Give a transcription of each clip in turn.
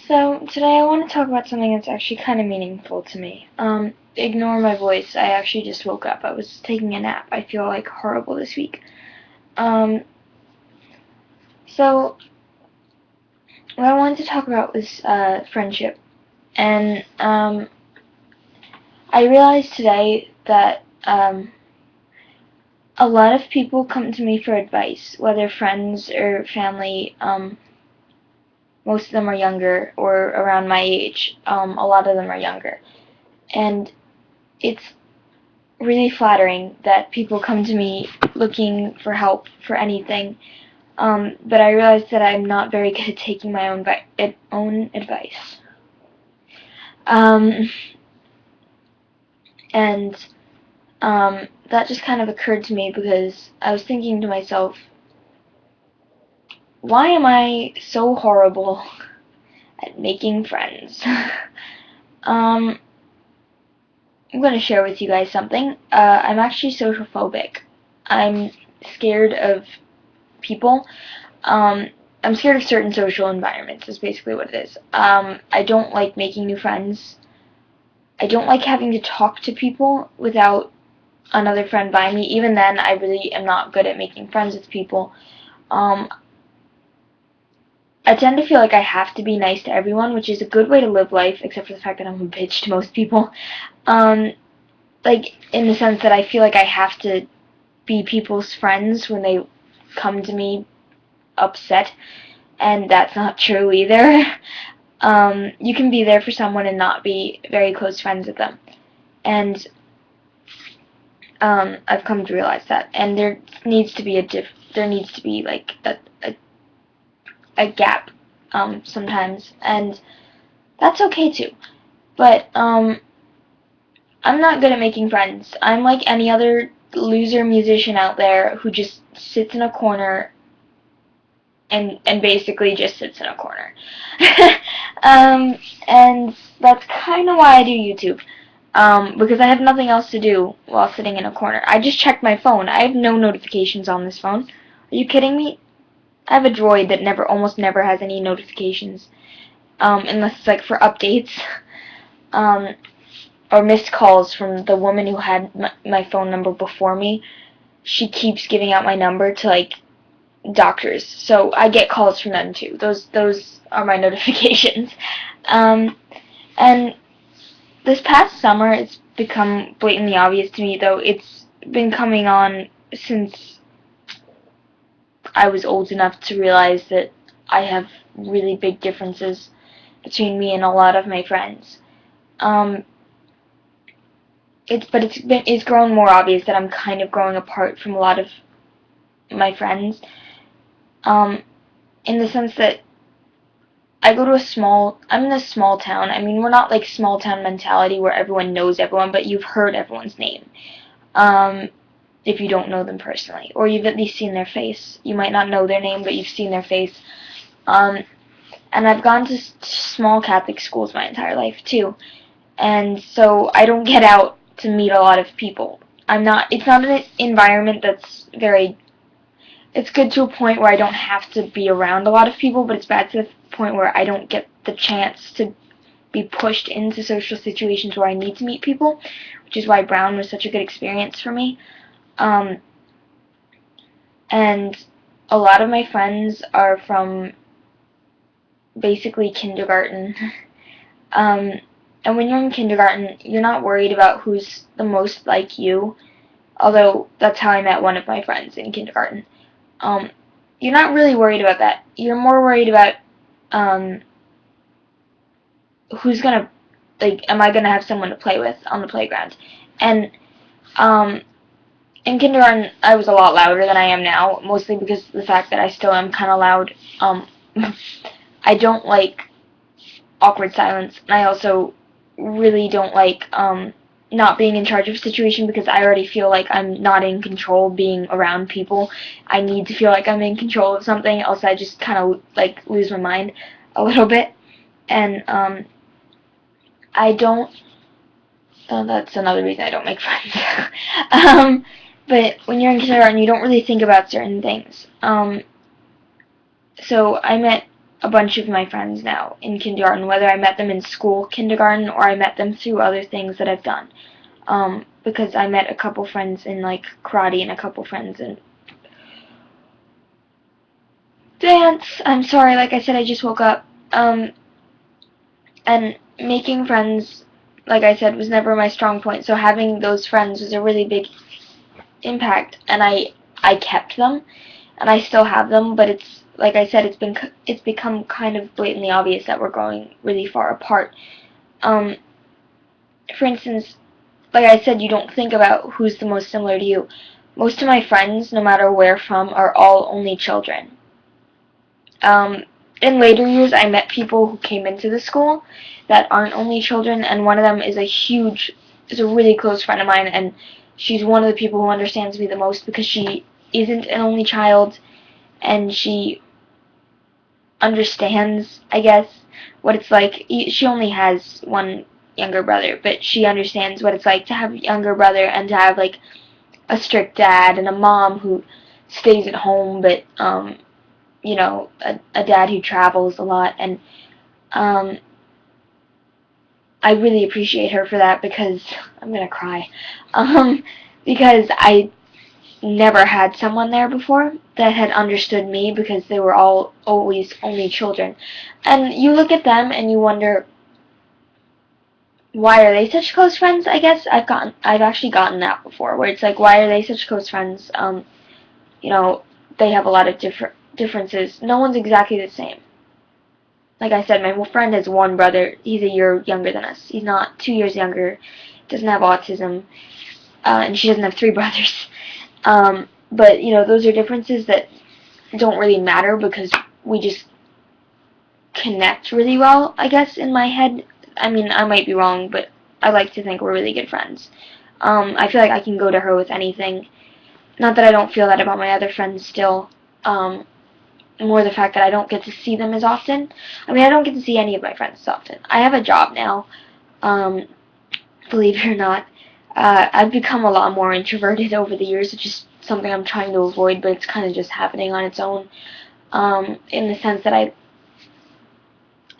So today I want to talk about something that's actually kind of meaningful to me. Ignore my voice. I actually just woke up. I was taking a nap. I feel like horrible this week. Um, so what I wanted to talk about was friendship, and I realized today that a lot of people come to me for advice, whether friends or family. Most of them are younger or around my age. A lot of them are younger, and it's really flattering that people come to me looking for help for anything. But I realized that I'm not very good at taking my own advice. Um, and that just kind of occurred to me because I was thinking to myself, why am I so horrible at making friends? um, I'm going to share with you guys something. I'm actually social phobic. I'm scared of people. I'm scared of certain social environments, is basically what it is. I don't like making new friends. I don't like having to talk to people without another friend by me. Even then, I really am not good at making friends with people. Um, I tend to feel like I have to be nice to everyone, which is a good way to live life, except for the fact that I'm a bitch to most people. Um, like, in the sense that I feel like I have to be people's friends when they come to me upset, and that's not true either. You can be there for someone and not be very close friends with them. And I've come to realize that. And there needs to be like a gap sometimes, and that's okay too. But I'm not good at making friends. I'm like any other loser musician out there who just sits in a corner and basically just sits in a corner. And that's kind of why I do YouTube. Because I have nothing else to do while sitting in a corner. I just checked my phone. I have no notifications on this phone. Are you kidding me? I have a Droid that almost never has any notifications, unless it's like for updates, um, or missed calls from the woman who had my phone number before me. She keeps giving out my number to like doctors, so I get calls from them too. Those are my notifications. And this past summer, it's become blatantly obvious to me, though it's been coming on since I was old enough to realize that I have really big differences between me and a lot of my friends. Um, it's grown more obvious that I'm kind of growing apart from a lot of my friends. Um, in the sense that I'm in a small town. I mean, we're not like small town mentality where everyone knows everyone, but you've heard everyone's name. If you don't know them personally, or you've at least seen their face. You might not know their name, but you've seen their face. And I've gone to small Catholic schools my entire life too, and so I don't get out to meet a lot of people. It's not an environment that's very. It's good to a point where I don't have to be around a lot of people, but it's bad to the point where I don't get the chance to be pushed into social situations where I need to meet people, which is why Brown was such a good experience for me. And a lot of my friends are from basically kindergarten. And when you're in kindergarten, you're not worried about who's the most like you, although that's how I met one of my friends in kindergarten. You're not really worried about that. You're more worried about who's gonna, like, am I gonna have someone to play with on the playground? And in kindergarten, I was a lot louder than I am now, mostly because of the fact that I still am kind of loud. I don't like awkward silence, and I also really don't like not being in charge of a situation because I already feel like I'm not in control being around people. I need to feel like I'm in control of something, else I just kind of like lose my mind a little bit. And I don't. Oh, that's another reason I don't make friends. But when you're in kindergarten, you don't really think about certain things. So I met a bunch of my friends now in kindergarten, whether I met them in school kindergarten or I met them through other things that I've done. Because I met a couple friends in like karate and a couple friends in dance. I'm sorry, like I said, I just woke up. And making friends, like I said, was never my strong point. So having those friends was a really big impact, and I kept them, and I still have them. But it's like I said, it's become kind of blatantly obvious that we're going really far apart. Um, for instance, like I said, you don't think about who's the most similar to you. Most of my friends, no matter where from, are all only children. Um, in later years, I met people who came into the school that aren't only children, and one of them is a really close friend of mine, and she's one of the people who understands me the most because she isn't an only child, and she understands, I guess, what it's like. She only has one younger brother, but she understands what it's like to have a younger brother and to have like a strict dad and a mom who stays at home, but a dad who travels a lot, and um, I really appreciate her for that because I'm gonna cry, because I never had someone there before that had understood me because they were all always only children, and you look at them and you wonder why are they such close friends. I guess I've actually gotten that before where it's like why are they such close friends? You know, they have a lot of differences. No one's exactly the same. Like I said, my friend has one brother. He's a year younger than us. He's not 2 years younger. Doesn't have autism, and she doesn't have three brothers. But those are differences that don't really matter because we just connect really well. I guess in my head. I mean, I might be wrong, but I like to think we're really good friends. I feel like I can go to her with anything. Not that I don't feel that about my other friends still. More the fact that I don't get to see them as often. I mean, I don't get to see any of my friends as often. I have a job now, believe it or not. I've become a lot more introverted over the years. It's just something I'm trying to avoid, but it's kind of just happening on its own. In the sense that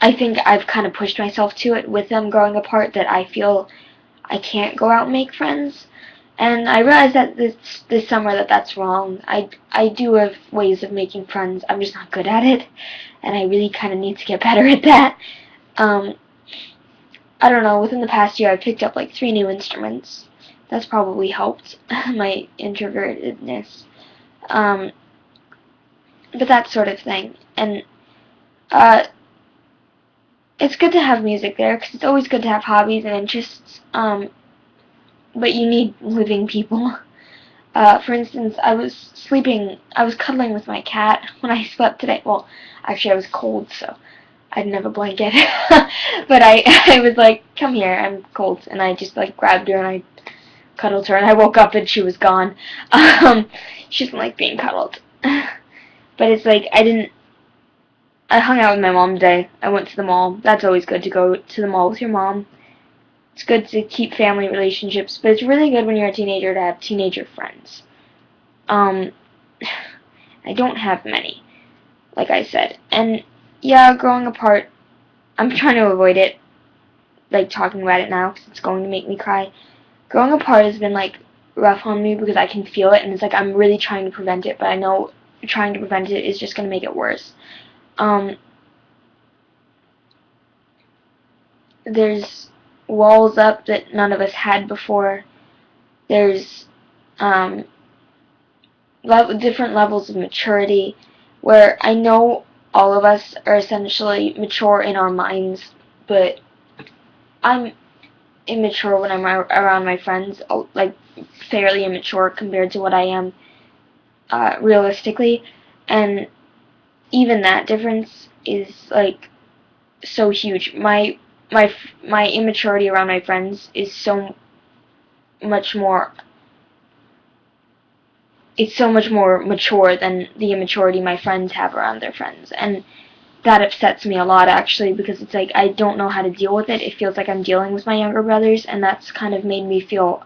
I think I've kind of pushed myself to it with them growing apart that I feel I can't go out and make friends. And I realized that this summer that's wrong. I do have ways of making friends. I'm just not good at it, and I really kind of need to get better at that. I don't know. Within the past year, I've picked up like 3 new instruments. That's probably helped my introvertedness. But that sort of thing. And it's good to have music there because it's always good to have hobbies and interests. But you need living people. For instance, I was cuddling with my cat when I slept today. Well, actually I was cold, so I didn't have a blanket. But I was like, come here, I'm cold. And I just like grabbed her and I cuddled her and I woke up and she was gone. She doesn't like being cuddled. But it's like, I hung out with my mom today. I went to the mall. That's always good to go to the mall with your mom. It's good to keep family relationships, but it's really good when you're a teenager to have teenager friends. I don't have many, like I said. And yeah, growing apart, I'm trying to avoid it, like talking about it now, because it's going to make me cry. Growing apart has been like rough on me because I can feel it, and it's like I'm really trying to prevent it, but I know trying to prevent it is just going to make it worse. There's walls up that none of us had before. There's different levels of maturity where I know all of us are essentially mature in our minds, but I'm immature when I'm around my friends, like fairly immature compared to what I am realistically, and even that difference is like so huge. My immaturity around my friends is so much more. It's so much more mature than the immaturity my friends have around their friends, and that upsets me a lot actually because it's like I don't know how to deal with it. It feels like I'm dealing with my younger brothers, and that's kind of made me feel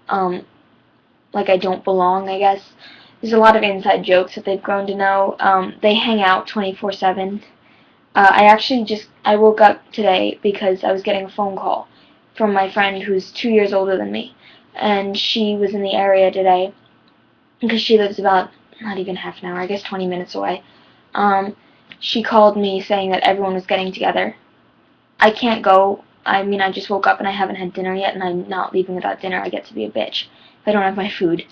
like I don't belong, I guess. There's a lot of inside jokes that they've grown to know. They hang out 24/7. I woke up today because I was getting a phone call from my friend who's 2 years older than me, and she was in the area today because she lives about not even half an hour, I guess 20 minutes away. Um, she called me saying that everyone was getting together. I can't go. I mean, I just woke up and I haven't had dinner yet, and I'm not leaving without dinner. I get to be a bitch if I don't have my food.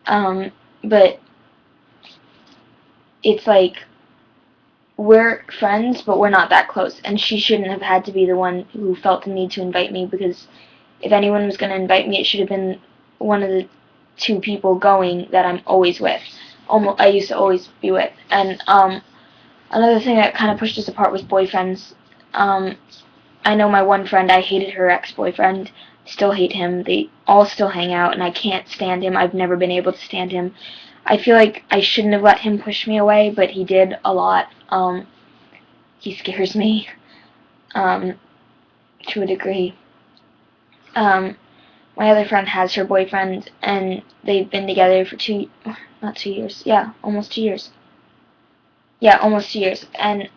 But it's like we're friends, but we're not that close, and she shouldn't have had to be the one who felt the need to invite me, because if anyone was going to invite me, it should have been one of the two people going that I'm always with. I used to always be with. And another thing that kind of pushed us apart was boyfriends. I know my one friend, I hated her ex-boyfriend, still hate him. They all still hang out, and I can't stand him. I've never been able to stand him. I feel like I shouldn't have let him push me away, but he did a lot. He scares me, to a degree. My other friend has her boyfriend, and they've been together for not 2 years, yeah, almost 2 years. Yeah, almost 2 years, and,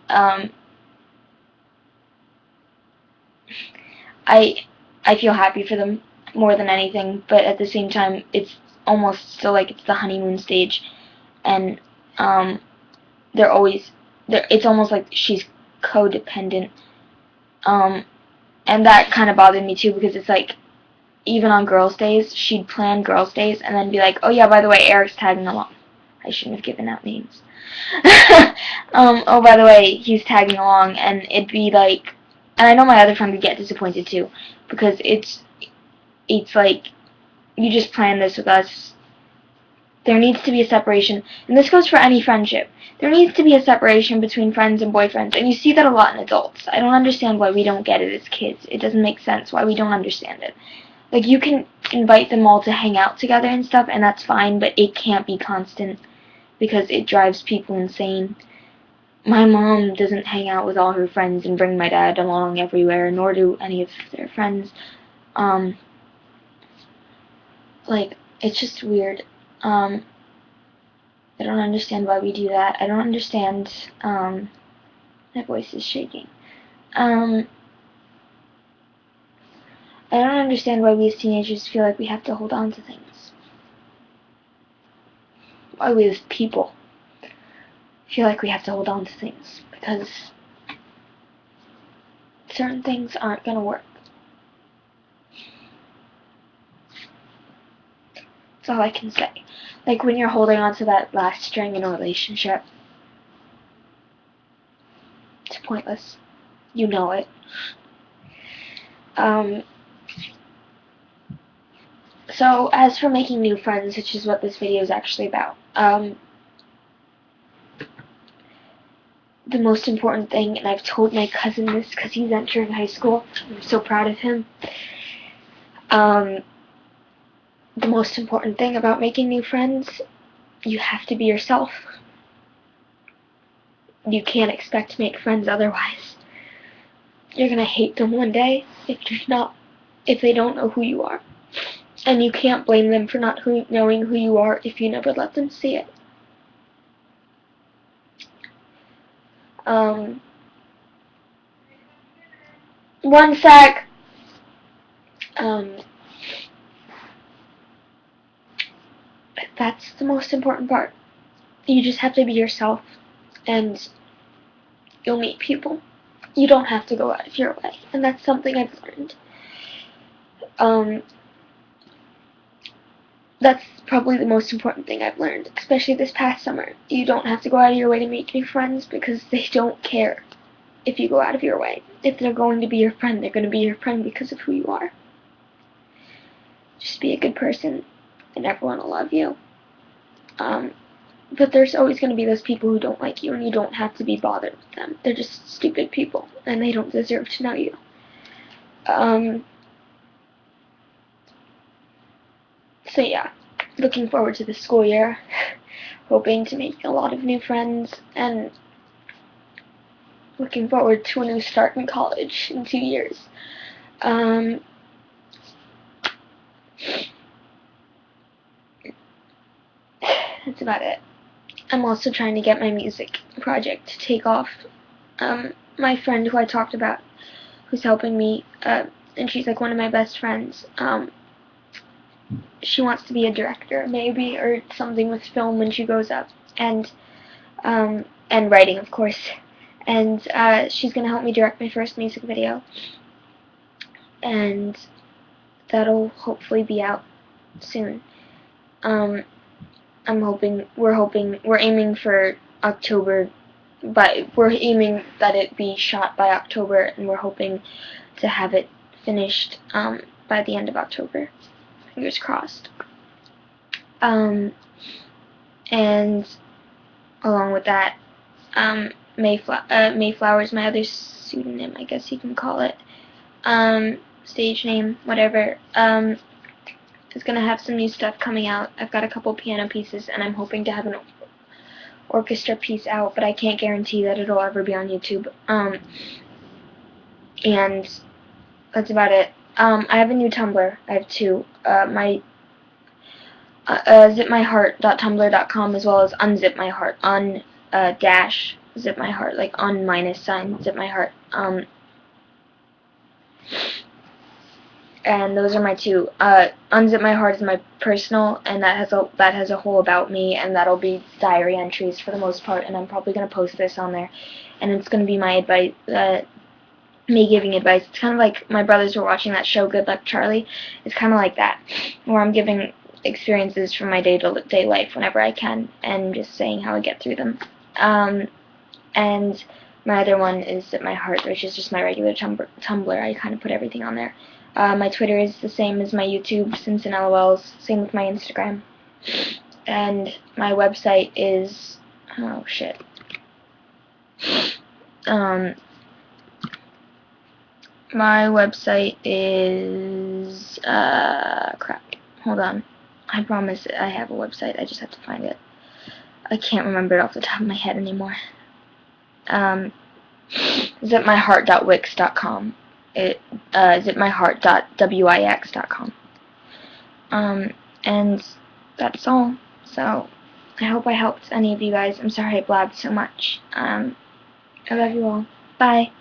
I feel happy for them more than anything, but at the same time, it's almost still like it's the honeymoon stage, and, they're always, it's almost like she's codependent, and that kind of bothered me too, because it's like, even on girls' days, she'd plan girls' days, and then be like, oh yeah, by the way, Eric's tagging along. I shouldn't have given out names. Oh, by the way, he's tagging along, and it'd be like, and I know my other friend would get disappointed too, because it's like, you just planned this with us. There needs to be a separation, and this goes for any friendship. There needs to be a separation between friends and boyfriends, and you see that a lot in adults. I don't understand why we don't get it as kids. It doesn't make sense why we don't understand it. Like, you can invite them all to hang out together and stuff, and that's fine, but it can't be constant, because it drives people insane. My mom doesn't hang out with all her friends and bring my dad along everywhere, nor do any of their friends. Like, it's just weird. I don't understand why we do that. I don't understand, my voice is shaking. I don't understand why we as teenagers feel like we have to hold on to things. Why we as people feel like we have to hold on to things, because certain things aren't gonna work. That's all I can say. Like, when you're holding on to that last string in a relationship, it's pointless. You know it. So, as for making new friends, which is what this video is actually about, the most important thing, and I've told my cousin this because he's entering high school, I'm so proud of him, the most important thing about making new friends, you have to be yourself. You can't expect to make friends otherwise. You're gonna hate them one day if they don't know who you are. And you can't blame them for not knowing who you are if you never let them see it. One sec. That's the most important part. You just have to be yourself, and you'll meet people. You don't have to go out of your way, and that's something I've learned. That's probably the most important thing I've learned, especially this past summer. You don't have to go out of your way to make new friends, because they don't care if you go out of your way. If they're going to be your friend, they're going to be your friend because of who you are. Just be a good person, and everyone will love you. But there's always going to be those people who don't like you, and you don't have to be bothered with them. They're just stupid people, and they don't deserve to know you. So yeah, looking forward to the school year, hoping to make a lot of new friends, and looking forward to a new start in college in 2 years. That's about it. I'm also trying to get my music project to take off. my friend who I talked about, who's helping me, and she's like one of my best friends. She wants to be a director, maybe, or something with film when she grows up, and writing, of course. And she's gonna help me direct my first music video, and that'll hopefully be out soon. We're aiming for October, but we're aiming that it be shot by October, and we're hoping to have it finished by the end of October. Fingers crossed. And along with that, Mayflower is my other pseudonym, I guess you can call it. Stage name, whatever. Is gonna have some new stuff coming out. I've got a couple piano pieces, and I'm hoping to have an orchestra piece out, but I can't guarantee that it'll ever be on YouTube. And that's about it. I have a new Tumblr. I have two. My zipmyheart.tumblr.com, as well as unzipmyheart, dash zipmyheart, like minus sign zipmyheart. And those are my two. Unzip My Heart is my personal, and that has a whole about me, and that'll be diary entries for the most part, and I'm probably gonna post this on there, and it's gonna be my advice, me giving advice. It's kind of like my brothers were watching that show Good Luck Charlie. It's kind of like that, where I'm giving experiences from my day-to-day life whenever I can, and just saying how I get through them. And my other one is Zip My Heart, which is just my regular Tumblr. I kind of put everything on there. My Twitter is the same as my YouTube, Simpson LOLs. Same with my Instagram. And my website is, oh shit. My website is, crap. Hold on. I promise I have a website. I just have to find it. I can't remember it off the top of my head anymore. Zipmyheart.wix.com. Zipmyheart.wix.com. And that's all. So, I hope I helped any of you guys. I'm sorry I blabbed so much. I love you all. Bye.